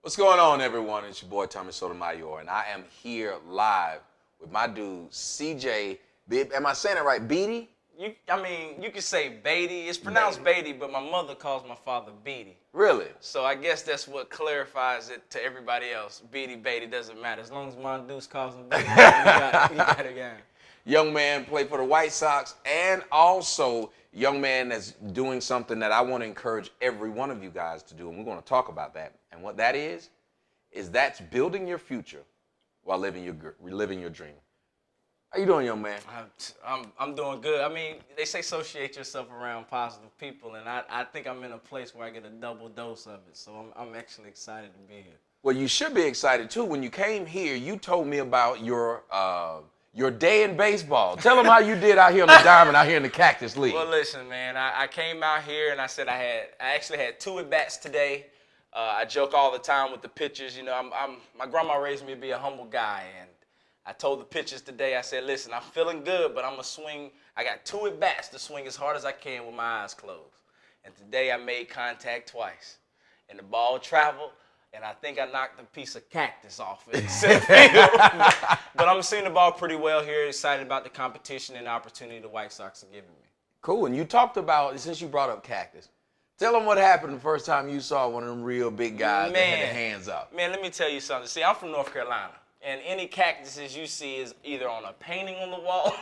What's going on, everyone? It's your boy Tommy Sotomayor, and I am here live with my dude CJ. Am I saying it right? Beatty? You can say Beatty. It's pronounced Beatty, but my mother calls my father Beatty. Really? So I guess that's what clarifies it to everybody else. Beatty, doesn't matter. As long as my deuce calls him Beatty, you got it, gang. Young man played for the White Sox, and also young man that's doing something that I want to encourage every one of you guys to do, and we're going to talk about that. And what that is that's building your future while living your dream. How you doing, young man? I'm doing good. I mean, they say associate yourself around positive people, and I think I'm in a place where I get a double dose of it. So I'm actually excited to be here. Well, you should be excited too. When you came here, you told me about your day in baseball. Tell them how you did out here on the diamond, out here in the Cactus League. Well, listen, man, I came out here and I said I actually had 2 at-bats today. I joke all the time with the pitchers. You know, my grandma raised me to be a humble guy, and I told the pitchers today, I said, listen, I'm feeling good, but I'm going to swing. I got 2 at-bats to swing as hard as I can with my eyes closed. And today I made contact twice, and the ball traveled, and I think I knocked a piece of cactus off it. But I'm seeing the ball pretty well here, excited about the competition and the opportunity the White Sox are giving me. Cool. And you talked about, since you brought up cactus, tell them what happened the first time you saw one of them real big guys that had their hands up. Man, let me tell you something. See, I'm from North Carolina, and any cactuses you see is either on a painting on the wall,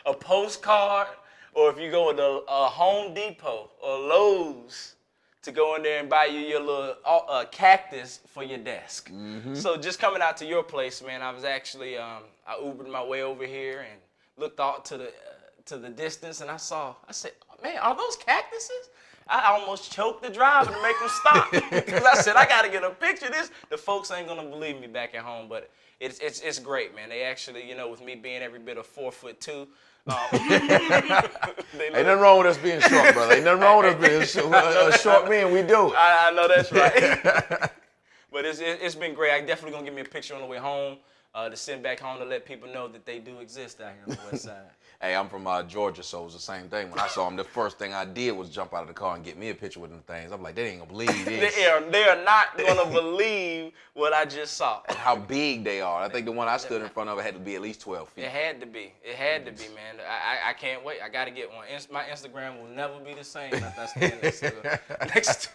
a postcard, or if you go to a Home Depot or Lowe's, to go in there and buy you your little cactus for your desk. Mm-hmm. So just coming out to your place, man, I was actually, I Ubered my way over here and looked out to the distance, and I said, man, are those cactuses? I almost choked the driver to make them stop because I said, I got to get a picture of this. The folks ain't going to believe me back at home, but it's great, man. They actually, you know, with me being every bit of 4'2", ain't nothing wrong with us being short, brother. Ain't nothing wrong with us being short men. We do it. I know that's right. But it's been great. I definitely gonna give me a picture on the way home to send back home to let people know that they do exist out here on the West Side. Hey, I'm from Georgia, so it was the same thing. When I saw them, the first thing I did was jump out of the car and get me a picture with them things. I'm like, they ain't gonna believe this. They are not gonna believe what I just saw. And how big they are. I think the one I stood in front of had to be at least 12 feet. It had to be, man. I can't wait. I gotta get one. My Instagram will never be the same if I stand next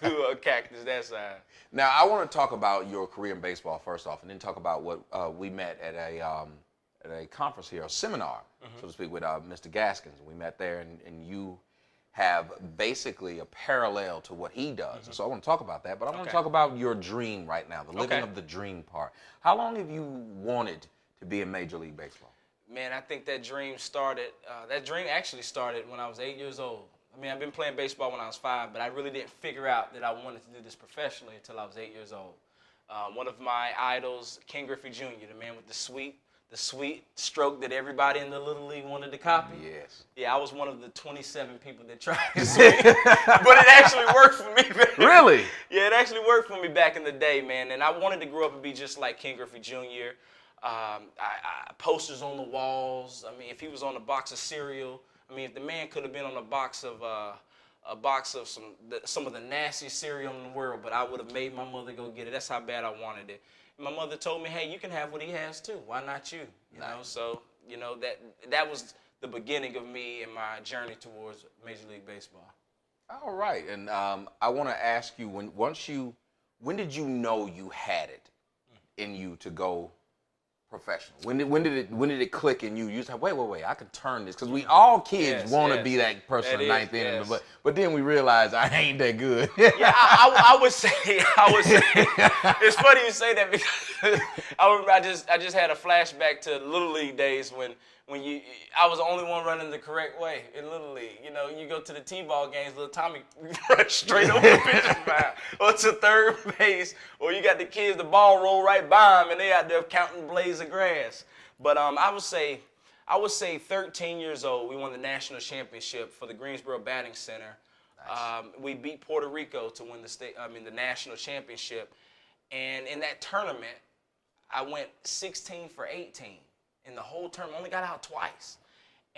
to a cactus that size. Now, I want to talk about your career in baseball first off, and then talk about what we met at a conference here, a seminar, so to speak, with Mr. Gaskins. We met there, and you have basically a parallel to what he does. And so I want to talk about that, but I want to talk about your dream right now, the living of the dream part. How long have you wanted to be in Major League Baseball? Man, I think that dream actually started when I was 8 years old. I mean, I've been playing baseball when I was 5, but I really didn't figure out that I wanted to do this professionally until I was 8 years old. One of my idols, Ken Griffey Jr., the man with the sweet stroke that everybody in the Little League wanted to copy. Yes. Yeah, I was one of the 27 people that tried to swing, but it actually worked for me, man. Really? Yeah, it actually worked for me back in the day, man. And I wanted to grow up and be just like Ken Griffey Jr. Posters on the walls. I mean, if he was on a box of cereal, I mean, if the man could have been on a box of some of the nastiest cereal in the world, but I would have made my mother go get it. That's how bad I wanted it. My mother told me, hey, you can have what he has too. Why not you? You know, so, you know, that was the beginning of me and my journey towards Major League Baseball. All right. And I want to ask you, when did you know you had it in you to go professional? When did it click in you? You said, wait, I can turn this. Because we all kids want to be that person in the ninth inning. But then we realize I ain't that good. Yeah, I would say, it's funny you say that because I remember I just had a flashback to Little League days when I was the only one running the correct way in Little League. You know, you go to the T-ball games, little Tommy runs straight over the pitcher's mound or to third base, or you got the kids, the ball roll right by them, and they out there counting blades of grass. But I would say 13 years old, we won the national championship for the Greensboro Batting Center. Nice. We beat Puerto Rico to win the national championship, and in that tournament, I went 16 for 18. In the whole term, only got out twice.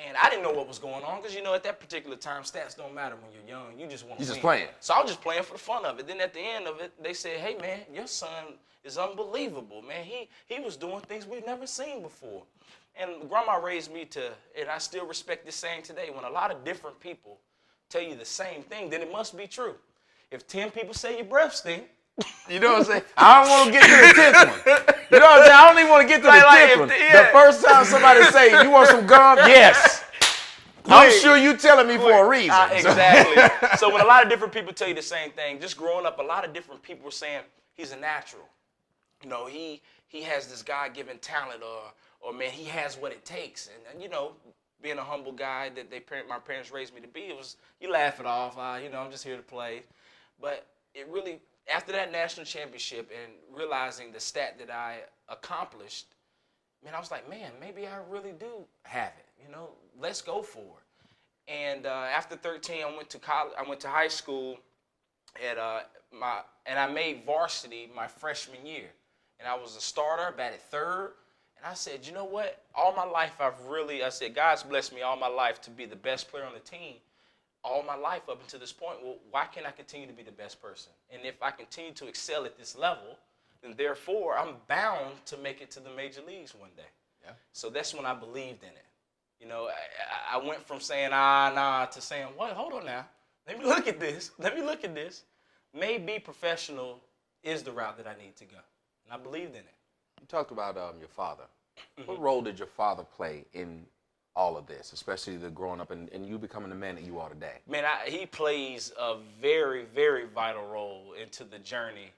And I didn't know what was going on because, at that particular time, stats don't matter when you're young. You just want to win. You're just playing. So I was just playing for the fun of it. Then at the end of it, they said, hey, man, your son is unbelievable, man. He was doing things we've never seen before. And Grandma raised me and I still respect this saying today, when a lot of different people tell you the same thing, then it must be true. If 10 people say your breath stink, you know what I'm saying? I don't want to get to the 10th one. You know what I'm saying? I don't even want to get to the 10th one. The first time somebody say, you want some gum? Yes. I'm sure you telling me for a reason. Exactly. So when a lot of different people tell you the same thing, just growing up, a lot of different people were saying he's a natural. He has this God-given talent, or man, he has what it takes. And being a humble guy that my parents raised me to be, you laugh it off. I'm just here to play. But it really, after that national championship and realizing the stat that I accomplished, man, I was like, man, maybe I really do have it. Let's go for it. And after 13, I went to college. I went to high school, and I made varsity my freshman year. And I was a starter, batted third. And I said, you know what? All my life, I said, God's blessed me all my life to be the best player on the team. All my life up until this point, well, why can't I continue to be the best person? And if I continue to excel at this level, then therefore I'm bound to make it to the major leagues one day. Yeah. So that's when I believed in it. I went from saying, nah, to saying, what? Hold on now. Let me look at this. Maybe professional is the route that I need to go. And I believed in it. You talked about your father. Mm-hmm. What role did your father play in all of this, especially the growing up and you becoming the man that you are today? Man, he plays a very, very vital role into the journey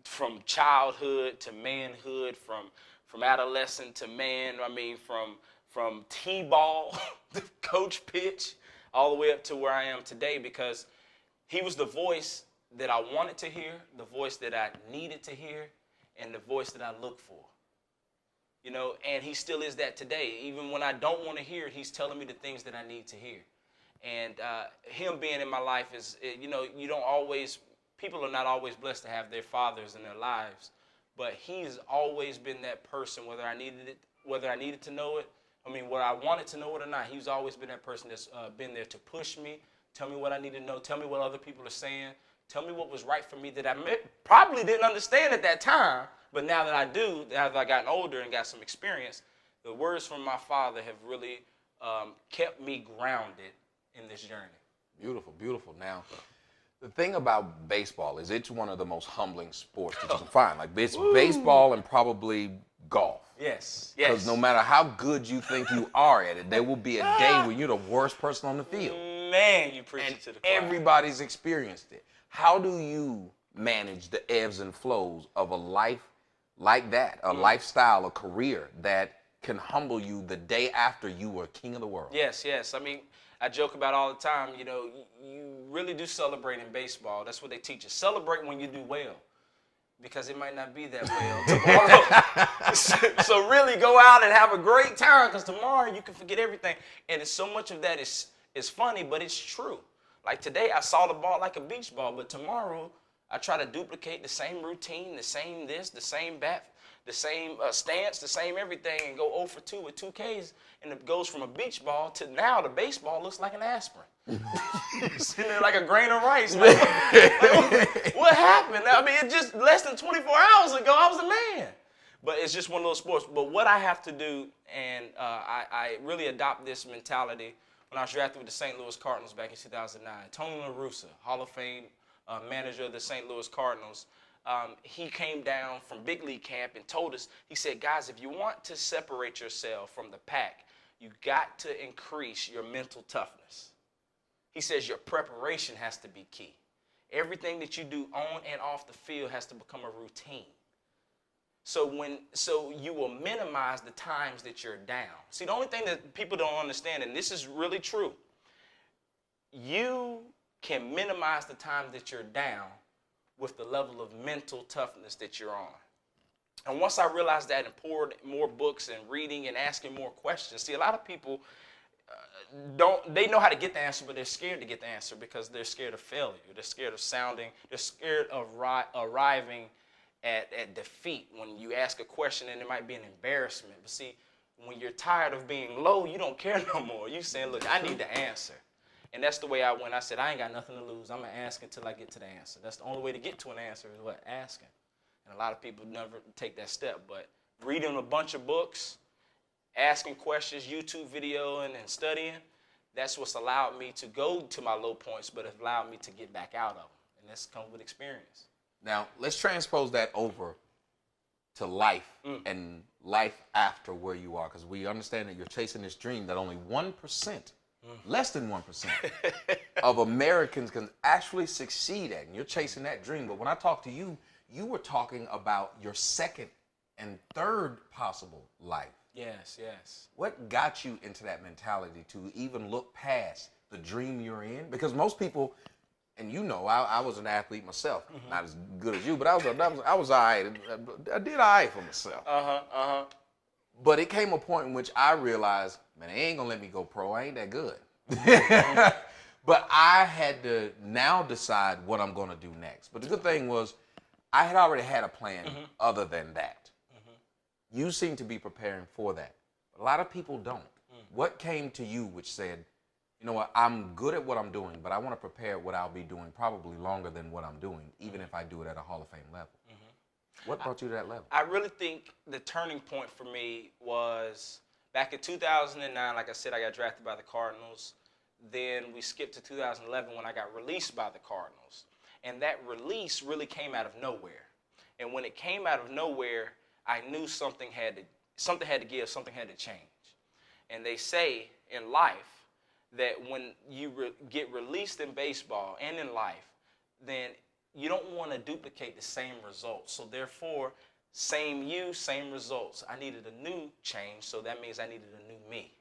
from childhood to manhood, from adolescent to man. I mean, from T-ball, the coach pitch, all the way up to where I am today, because he was the voice that I wanted to hear, the voice that I needed to hear, and the voice that I look for. And he still is that today. Even when I don't want to hear it, he's telling me the things that I need to hear. And him being in my life is, people are not always blessed to have their fathers in their lives, but he's always been that person, whether I needed to know it, whether I wanted to know it or not. He's always been that person that's been there to push me, tell me what I need to know, tell me what other people are saying, tell me what was right for me that I probably didn't understand at that time. But now that I do, as I've gotten older and got some experience, the words from my father have really kept me grounded in this journey. Beautiful, beautiful. Now, the thing about baseball is it's one of the most humbling sports that you can find. Like, it's baseball and probably golf. Yes. Because no matter how good you think you are at it, there will be a day when you're the worst person on the field. Man, you preach it to the choir. Everybody's experienced it. How do you manage the ebbs and flows of a life like that, a lifestyle, a career that can humble you the day after you were king of the world? Yes. I joke about all the time, you really do celebrate in baseball. That's what they teach us. Celebrate when you do well, because it might not be that well tomorrow. So really go out and have a great time, because tomorrow you can forget everything. And it's so much of that is funny, but it's true. Like today, I saw the ball like a beach ball, but tomorrow I try to duplicate the same routine, the same this, the same bat, the same stance, the same everything, and go 0 for 2 with 2 Ks, and it goes from a beach ball to now the baseball looks like an aspirin. Sitting there like a grain of rice. Like, what happened? It just less than 24 hours ago, I was a man. But it's just one of those sports. But what I have to do, and I really adopt this mentality when I was drafted with the St. Louis Cardinals back in 2009. Tony La Russa, Hall of Fame manager of the St. Louis Cardinals, he came down from big league camp and told us, he said, guys, if you want to separate yourself from the pack, you got to increase your mental toughness. He says your preparation has to be key. Everything that you do on and off the field has to become a routine. So you will minimize the times that you're down. See, the only thing that people don't understand, and this is really true, you can minimize the times that you're down with the level of mental toughness that you're on. And once I realized that and poured more books and reading and asking more questions, see, a lot of people they know how to get the answer, but they're scared to get the answer because they're scared of failure. They're scared of they're scared of arriving at defeat when you ask a question and it might be an embarrassment. But see, When you're tired of being low, you don't care no more. You saying, look, I need the answer. And that's the way I went. I said, I ain't got nothing to lose. I'm going to ask until I get to the answer. That's the only way to get to an answer is what? Asking. And a lot of people never take that step. But reading a bunch of books, asking questions, YouTube video, and studying, that's what's allowed me to go to my low points, but it's allowed me to get back out of them. And that's comes with experience. Now, let's transpose that over to life and life after where you are, because we understand that you're chasing this dream that only 1%, less than 1% of Americans can actually succeed at. And you're chasing that dream. But when I talked to you, you were talking about your second and third possible life. Yes, yes. What got you into that mentality to even look past the dream you're in? Because most people, and you know, I was an athlete myself, not as good as you, but I was all right. I did all right for myself. But it came a point in which I realized, man, they ain't gonna let me go pro. I ain't that good. But I had to now decide what I'm gonna do next. But the good thing was, I had already had a plan other than that. You seem to be preparing for that. A lot of people don't. What came to you which said, you know what, I'm good at what I'm doing, but I want to prepare what I'll be doing probably longer than what I'm doing, even if I do it at a Hall of Fame level? What brought you to that level? I really think the turning point for me was back in 2009. Like I said, I got drafted by the Cardinals. Then we skipped to 2011 when I got released by the Cardinals. And that release really came out of nowhere. And when it came out of nowhere, I knew something had to give, something had to change. And they say in life that when you get released in baseball and in life, then you don't want to duplicate the same results. So therefore, same you, same results. I needed a new change, so that means I needed a new me.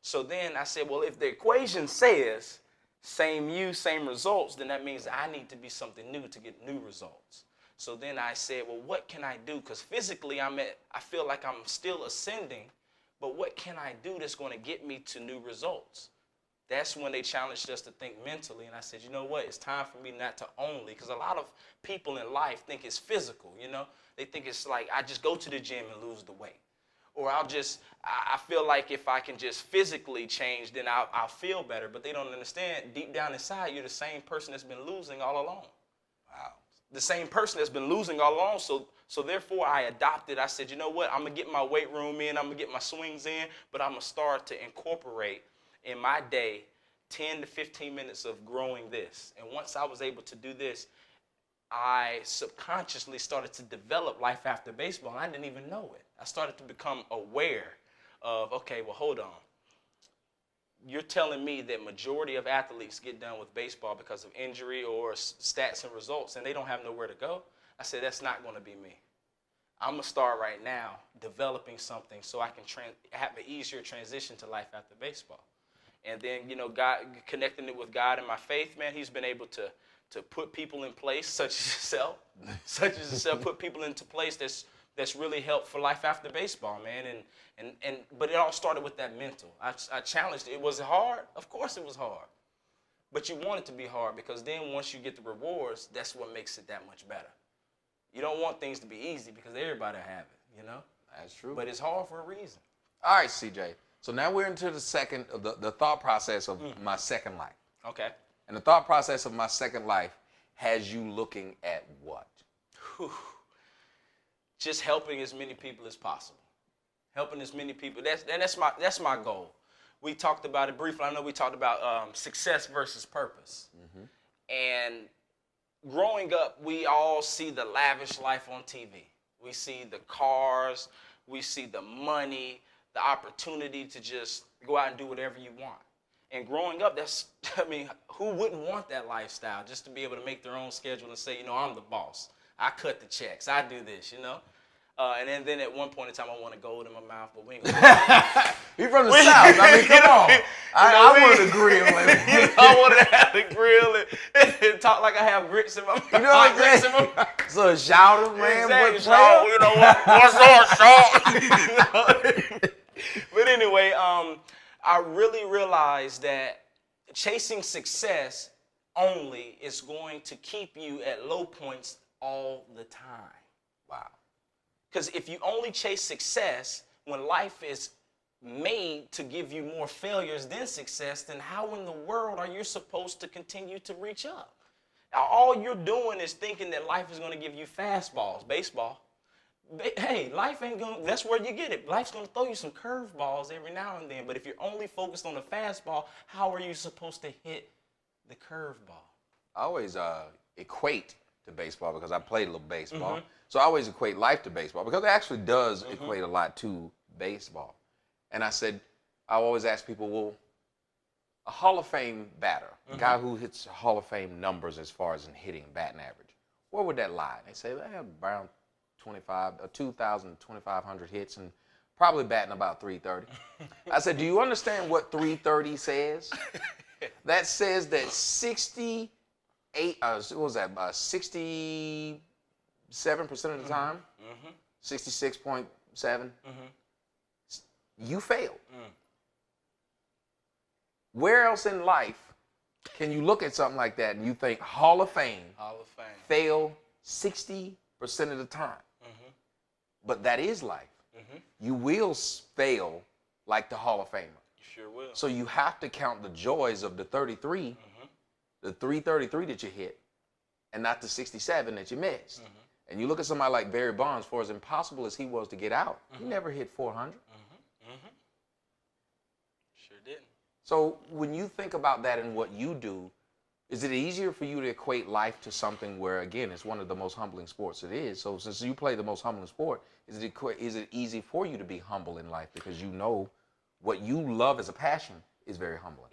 So then I said, well, if the equation says same you, same results, then that means I need to be something new to get new results. So then I said, well, what can I do? Because physically I feel like I'm still ascending, but what can I do that's going to get me to new results? That's when they challenged us to think mentally. And I said, you know what? It's time for me not to only, because a lot of people in life think it's physical, you know? They think it's like, I just go to the gym and lose the weight. Or I feel like if I can just physically change, then I'll feel better. But they don't understand, deep down inside, you're the same person that's been losing all along. Wow. The same person that's been losing all along. So therefore I adopted. I said, you know what? I'm going to get my weight room in. I'm going to get my swings in. But I'm going to start to incorporate in my day 10 to 15 minutes of growing this. And once I was able to do this, I subconsciously started to develop life after baseball. And I didn't even know it. I started to become aware of, okay, well, hold on. You're telling me that majority of athletes get done with baseball because of injury or stats and results, and they don't have nowhere to go? I said, that's not going to be me. I'm going to start right now developing something so I can have an easier transition to life after baseball. And then, you know, God, connecting it with God and my faith, man, he's been able to put people in place, such as yourself, put people into place that's really helped for life after baseball, man. But it all started with that mental. I challenged it. Was it hard? Of course it was hard. But you want it to be hard, because then once you get the rewards, that's what makes it that much better. You don't want things to be easy because everybody have it, you know? That's true. But it's hard for a reason. All right, CJ. So now we're into the thought process of my second life. Okay. And the thought process of my second life has you looking at what? Just helping as many people as possible. Helping as many people. That's my goal. We talked about it briefly. I know we talked about success versus purpose. And growing up, we all see the lavish life on TV. We see the cars. We see the money, the opportunity to just go out and do whatever you want. And growing up, who wouldn't want that lifestyle, just to be able to make their own schedule and say, you know, I'm the boss. I cut the checks. I do this, you know. And then at one point in time, I want a gold in my mouth, but we ain't gonna You're from the South. I mean, come on. I want to grill. I want to have the grill and talk like I have grits in my mouth. You know what I'm saying? So shout out, man. Exactly, Shaw, you know what? What's up, Shaw? But anyway, I really realized that chasing success only is going to keep you at low points all the time. Wow. Because if you only chase success, when life is made to give you more failures than success, then how in the world are you supposed to continue to reach up? All you're doing is thinking that life is going to give you fastballs, baseball. Hey, life ain't going to, that's where you get it. Life's going to throw you some curveballs every now and then. But if you're only focused on the fastball, how are you supposed to hit the curveball? I always equate to baseball because I played a little baseball. So I always equate life to baseball because it actually does equate a lot to baseball. And I always ask people, well, a Hall of Fame batter, a guy who hits Hall of Fame numbers as far as in hitting batting average, where would that lie? They say they have around 2,000, 2,500 hits and probably batting about 330. I said, do you understand what 330 says? That says that 67% of the time, 66.7, you failed. Where else in life can you look at something like that and you think Hall of Fame, fail 60% of the time? But that is life. You will fail like the Hall of Famer. You sure will. So you have to count the joys of the 33, the 333 that you hit, and not the 67 that you missed. And you look at somebody like Barry Bonds, for as impossible as he was to get out, he never hit 400. Sure didn't. So when you think about that and what you do, is it easier for you to equate life to something where, again, it's one of the most humbling sports it is? So since you play the most humbling sport, is it easy for you to be humble in life because you know what you love as a passion is very humbling?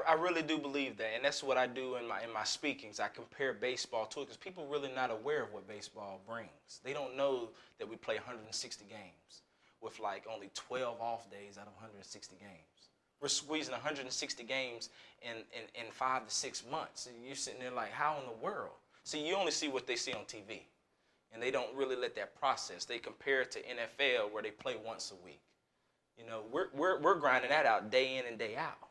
I really do believe that, and that's what I do in my speakings. I compare baseball to it because people are really not aware of what baseball brings. They don't know that we play 160 games with like only 12 off days out of 160 games. We're squeezing 160 games in 5 to 6 months. And you're sitting there like, how in the world? See, you only see what they see on TV. And they don't really let that process. They compare it to NFL where they play once a week. You know, we're grinding that out day in and day out.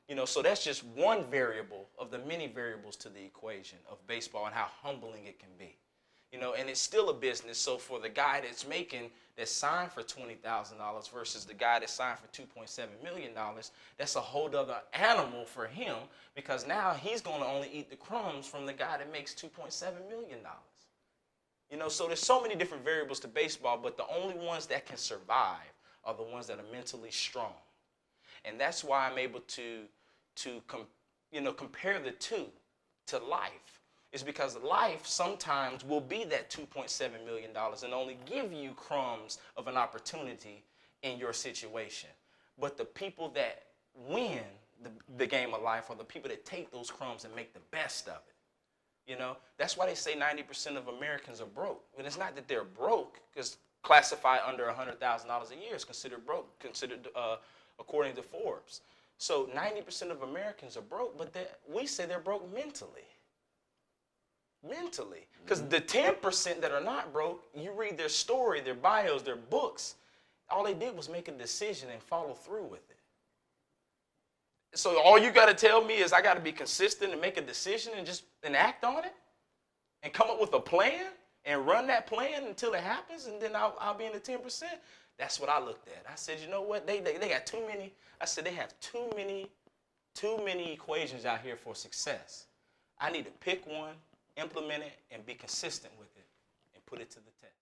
You know, so that's just one variable of the many variables to the equation of baseball and how humbling it can be. You know, and it's still a business. So for the guy that's signed for $20,000 versus the guy that signed for $2.7 million, that's a whole other animal for him because now he's going to only eat the crumbs from the guy that makes $2.7 million. You know, so there's so many different variables to baseball, but the only ones that can survive are the ones that are mentally strong. And that's why I'm able to compare the two to life. Is because life sometimes will be that $2.7 million and only give you crumbs of an opportunity in your situation. But the people that win the game of life are the people that take those crumbs and make the best of it. You know, that's why they say 90% of Americans are broke. And it's not that they're broke, because classified under $100,000 a year is considered broke, according to Forbes. So 90% of Americans are broke, but we say they're broke mentally. Because the 10% that are not broke, you read their story, their bios, their books, all they did was make a decision and follow through with it. So all you got to tell me is I got to be consistent and make a decision and act on it and come up with a plan and run that plan until it happens, and then I'll be in the 10%. That's what I looked at. I said, you know what? They got too many. I said they have too many equations out here for success. I need to pick one, implement it, and be consistent with it, and put it to the test.